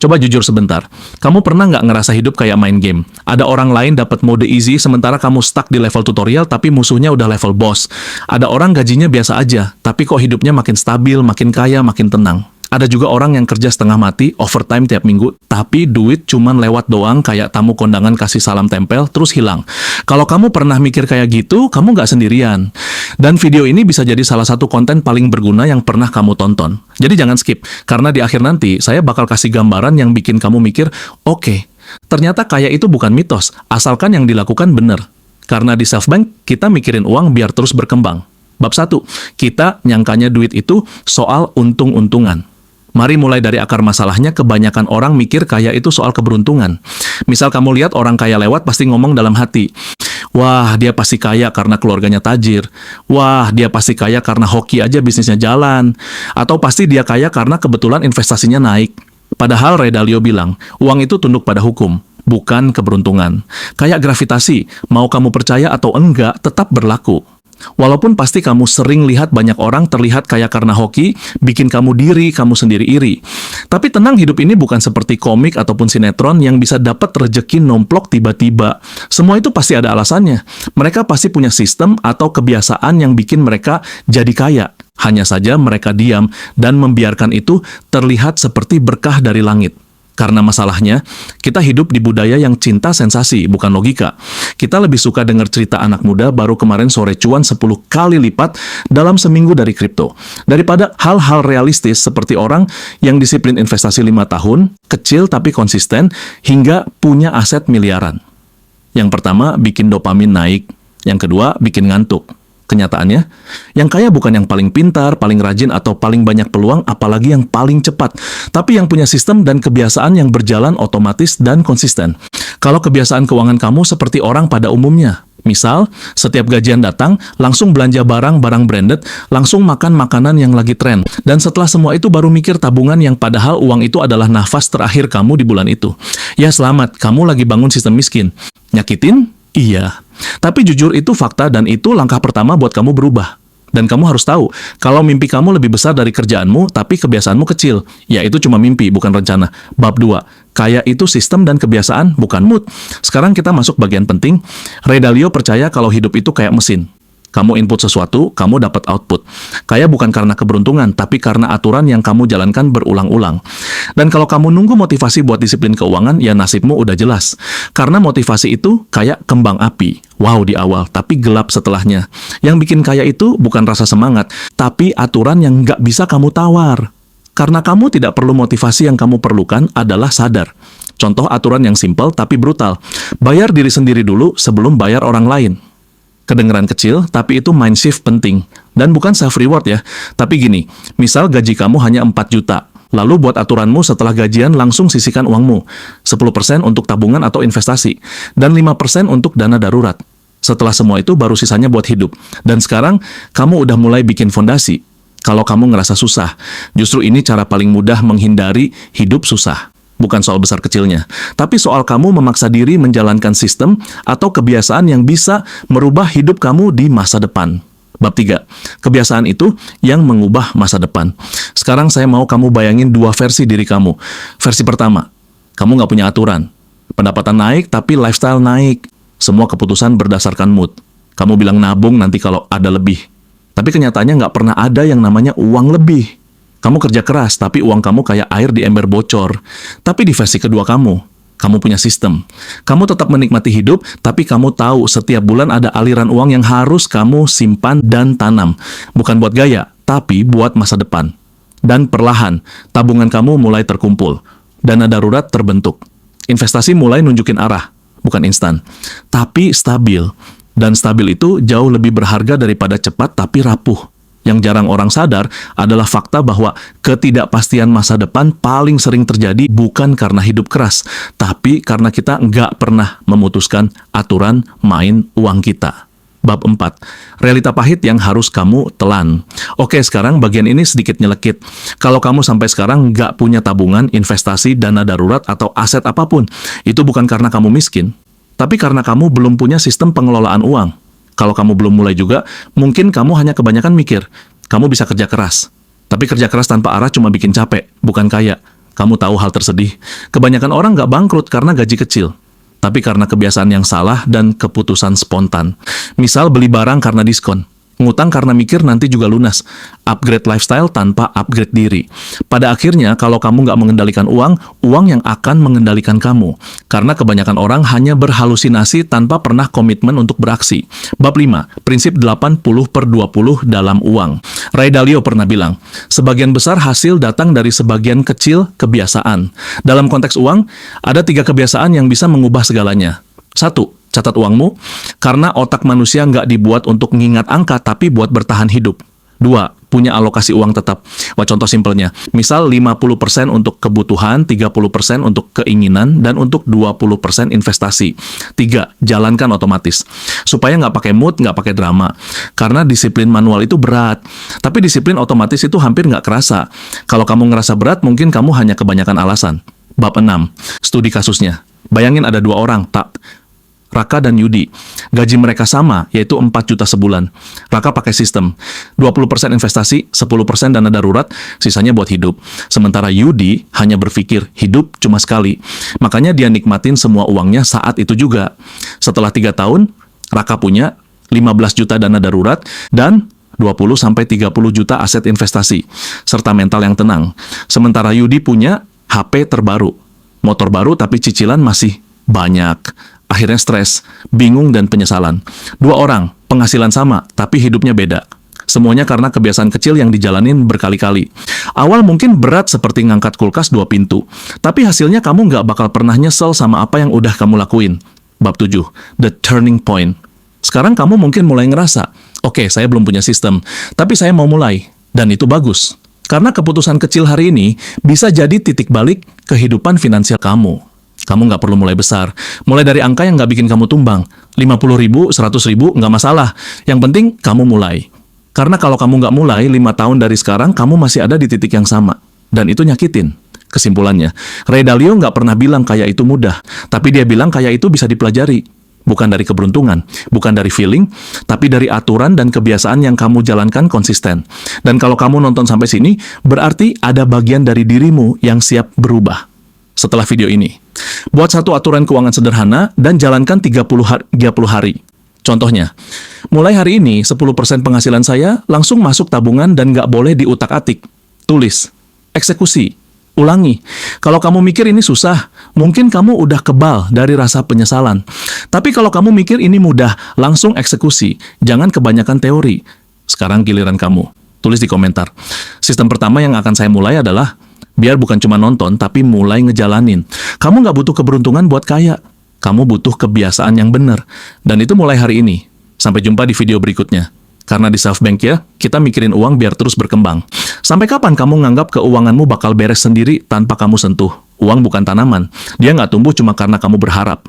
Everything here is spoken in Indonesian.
Coba jujur sebentar, kamu pernah nggak ngerasa hidup kayak main game? Ada orang lain dapat mode easy, sementara kamu stuck di level tutorial, tapi musuhnya udah level boss. Ada orang gajinya biasa aja, tapi kok hidupnya makin stabil, makin kaya, makin tenang. Ada juga orang yang kerja setengah mati, overtime tiap minggu, tapi duit cuman lewat doang kayak tamu kondangan kasih salam tempel, terus hilang. Kalau kamu pernah mikir kayak gitu, kamu nggak sendirian. Dan video ini bisa jadi salah satu konten paling berguna yang pernah kamu tonton. Jadi jangan skip, karena di akhir nanti saya bakal kasih gambaran yang bikin kamu mikir, oke, ternyata kaya itu bukan mitos, asalkan yang dilakukan bener. Karena di SelfBank, kita mikirin uang biar terus berkembang. Bab 1, kita nyangkanya duit itu soal untung-untungan. Mari mulai dari akar masalahnya. Kebanyakan orang mikir kaya itu soal keberuntungan. Misal kamu lihat orang kaya lewat pasti ngomong dalam hati, wah dia pasti kaya karena keluarganya tajir, wah dia pasti kaya karena hoki aja bisnisnya jalan, atau pasti dia kaya karena kebetulan investasinya naik. Padahal Ray Dalio bilang, uang itu tunduk pada hukum, bukan keberuntungan. Kayak gravitasi, mau kamu percaya atau enggak tetap berlaku. Walaupun pasti kamu sering lihat banyak orang terlihat kaya karena hoki, bikin kamu kamu sendiri iri. Tapi tenang, hidup ini bukan seperti komik ataupun sinetron yang bisa dapat rezeki nomplok tiba-tiba. Semua itu pasti ada alasannya. Mereka pasti punya sistem atau kebiasaan yang bikin mereka jadi kaya. Hanya saja mereka diam dan membiarkan itu terlihat seperti berkah dari langit. Karena masalahnya, kita hidup di budaya yang cinta sensasi, bukan logika. Kita lebih suka dengar cerita anak muda baru kemarin sore cuan 10 kali lipat dalam seminggu dari kripto. Daripada hal-hal realistis seperti orang yang disiplin investasi 5 tahun, kecil tapi konsisten, hingga punya aset miliaran. Yang pertama, bikin dopamin naik. Yang kedua, bikin ngantuk. Kenyataannya, yang kaya bukan yang paling pintar, paling rajin, atau paling banyak peluang, apalagi yang paling cepat. Tapi yang punya sistem dan kebiasaan yang berjalan otomatis dan konsisten. Kalau kebiasaan keuangan kamu seperti orang pada umumnya, misal, setiap gajian datang, langsung belanja barang-barang branded, langsung makan makanan yang lagi tren. Dan setelah semua itu baru mikir tabungan yang padahal uang itu adalah nafas terakhir kamu di bulan itu. Ya selamat, kamu lagi bangun sistem miskin. Nyakitin? Iya. Tapi jujur itu fakta dan itu langkah pertama buat kamu berubah. Dan kamu harus tahu, kalau mimpi kamu lebih besar dari kerjaanmu, tapi kebiasaanmu kecil, ya itu cuma mimpi, bukan rencana. Bab 2, kaya itu sistem dan kebiasaan, bukan mood. Sekarang kita masuk bagian penting. Ray Dalio percaya kalau hidup itu kayak mesin. Kamu input sesuatu, kamu dapat output. Kaya bukan karena keberuntungan, tapi karena aturan yang kamu jalankan berulang-ulang. Dan kalau kamu nunggu motivasi buat disiplin keuangan, ya nasibmu udah jelas. Karena motivasi itu kayak kembang api. Wow di awal, tapi gelap setelahnya. Yang bikin kaya itu bukan rasa semangat, tapi aturan yang nggak bisa kamu tawar. Karena kamu tidak perlu motivasi, yang kamu perlukan adalah sadar. Contoh aturan yang simpel tapi brutal. Bayar diri sendiri dulu sebelum bayar orang lain. Kedengeran kecil, tapi itu mind shift penting. Dan bukan self-reward ya. Tapi gini, misal gaji kamu hanya 4 juta. Lalu buat aturanmu setelah gajian langsung sisihkan uangmu. 10% untuk tabungan atau investasi. Dan 5% untuk dana darurat. Setelah semua itu baru sisanya buat hidup. Dan sekarang, kamu udah mulai bikin fondasi. Kalau kamu ngerasa susah, justru ini cara paling mudah menghindari hidup susah. Bukan soal besar kecilnya, tapi soal kamu memaksa diri menjalankan sistem atau kebiasaan yang bisa merubah hidup kamu di masa depan. Bab 3, kebiasaan itu yang mengubah masa depan. Sekarang saya mau kamu bayangin 2 versi diri kamu. Versi pertama, kamu nggak punya aturan. Pendapatan naik, tapi lifestyle naik. Semua keputusan berdasarkan mood. Kamu bilang nabung nanti kalau ada lebih. Tapi kenyataannya nggak pernah ada yang namanya uang lebih. Kamu kerja keras, tapi uang kamu kayak air di ember bocor. Tapi di versi kedua kamu punya sistem. Kamu tetap menikmati hidup, tapi kamu tahu setiap bulan ada aliran uang yang harus kamu simpan dan tanam. Bukan buat gaya, tapi buat masa depan. Dan perlahan, tabungan kamu mulai terkumpul. Dana darurat terbentuk. Investasi mulai nunjukin arah, bukan instan. Tapi stabil. Dan stabil itu jauh lebih berharga daripada cepat tapi rapuh. Yang jarang orang sadar adalah fakta bahwa ketidakpastian masa depan paling sering terjadi bukan karena hidup keras, tapi karena kita nggak pernah memutuskan aturan main uang kita. Bab 4, realita pahit yang harus kamu telan. Oke, sekarang bagian ini sedikit nyelekit. Kalau kamu sampai sekarang nggak punya tabungan, investasi, dana darurat, atau aset apapun, itu bukan karena kamu miskin, tapi karena kamu belum punya sistem pengelolaan uang. Kalau kamu belum mulai juga, mungkin kamu hanya kebanyakan mikir, kamu bisa kerja keras. Tapi kerja keras tanpa arah cuma bikin capek, bukan kaya. Kamu tahu hal tersedih? Kebanyakan orang nggak bangkrut karena gaji kecil, tapi karena kebiasaan yang salah dan keputusan spontan. Misal beli barang karena diskon, ngutang karena mikir nanti juga lunas, upgrade lifestyle tanpa upgrade diri. Pada akhirnya, kalau kamu nggak mengendalikan uang, uang yang akan mengendalikan kamu. Karena kebanyakan orang hanya berhalusinasi tanpa pernah komitmen untuk beraksi. Bab 5, prinsip 80/20 dalam uang. Ray Dalio pernah bilang, sebagian besar hasil datang dari sebagian kecil kebiasaan. Dalam konteks uang, ada 3 kebiasaan yang bisa mengubah segalanya. 1. Catat uangmu, karena otak manusia nggak dibuat untuk mengingat angka, tapi buat bertahan hidup. 2. Punya alokasi uang tetap. Wah, contoh simpelnya. Misal 50% untuk kebutuhan, 30% untuk keinginan, dan untuk 20% investasi. 3. Jalankan otomatis. Supaya nggak pakai mood, nggak pakai drama. Karena disiplin manual itu berat. Tapi disiplin otomatis itu hampir nggak kerasa. Kalau kamu ngerasa berat, mungkin kamu hanya kebanyakan alasan. Bab 6. Studi kasusnya. Bayangin ada 2 orang, Raka dan Yudi. Gaji mereka sama, yaitu 4 juta sebulan. Raka pakai sistem 20% investasi, 10% dana darurat, sisanya buat hidup. Sementara Yudi hanya berpikir hidup cuma sekali. Makanya dia nikmatin semua uangnya saat itu juga. Setelah 3 tahun, Raka punya 15 juta dana darurat dan 20-30 juta aset investasi, serta mental yang tenang. Sementara Yudi punya HP terbaru, motor baru tapi cicilan masih banyak. Akhirnya stres, bingung, dan penyesalan. 2 orang, penghasilan sama, tapi hidupnya beda. Semuanya karena kebiasaan kecil yang dijalanin berkali-kali. Awal mungkin berat seperti ngangkat kulkas 2 pintu, tapi hasilnya kamu nggak bakal pernah nyesel sama apa yang udah kamu lakuin. Bab 7, the turning point. Sekarang kamu mungkin mulai ngerasa, oke, saya belum punya sistem, tapi saya mau mulai. Dan itu bagus. Karena keputusan kecil hari ini bisa jadi titik balik kehidupan finansial kamu. Kamu nggak perlu mulai besar. Mulai dari angka yang nggak bikin kamu tumbang. 50.000, 100.000, nggak masalah. Yang penting kamu mulai. Karena kalau kamu nggak mulai, 5 tahun dari sekarang, kamu masih ada di titik yang sama. Dan itu nyakitin. Kesimpulannya, Ray Dalio nggak pernah bilang kaya itu mudah. Tapi dia bilang kaya itu bisa dipelajari. Bukan dari keberuntungan, bukan dari feeling, tapi dari aturan dan kebiasaan yang kamu jalankan konsisten. Dan kalau kamu nonton sampai sini, berarti ada bagian dari dirimu yang siap berubah. Setelah video ini, buat satu aturan keuangan sederhana dan jalankan 30 hari. Contohnya, mulai hari ini 10% penghasilan saya langsung masuk tabungan dan nggak boleh diutak-atik. Tulis, eksekusi, ulangi. Kalau kamu mikir ini susah, mungkin kamu udah kebal dari rasa penyesalan. Tapi kalau kamu mikir ini mudah, langsung eksekusi. Jangan kebanyakan teori. Sekarang giliran kamu. Tulis di komentar. Sistem pertama yang akan saya mulai adalah biar bukan cuma nonton, tapi mulai ngejalanin. Kamu nggak butuh keberuntungan buat kaya. Kamu butuh kebiasaan yang benar. Dan itu mulai hari ini. Sampai jumpa di video berikutnya. Karena di SelfBank ya, kita mikirin uang biar terus berkembang. Sampai kapan kamu nganggap keuanganmu bakal beres sendiri tanpa kamu sentuh? Uang bukan tanaman. Dia nggak tumbuh cuma karena kamu berharap.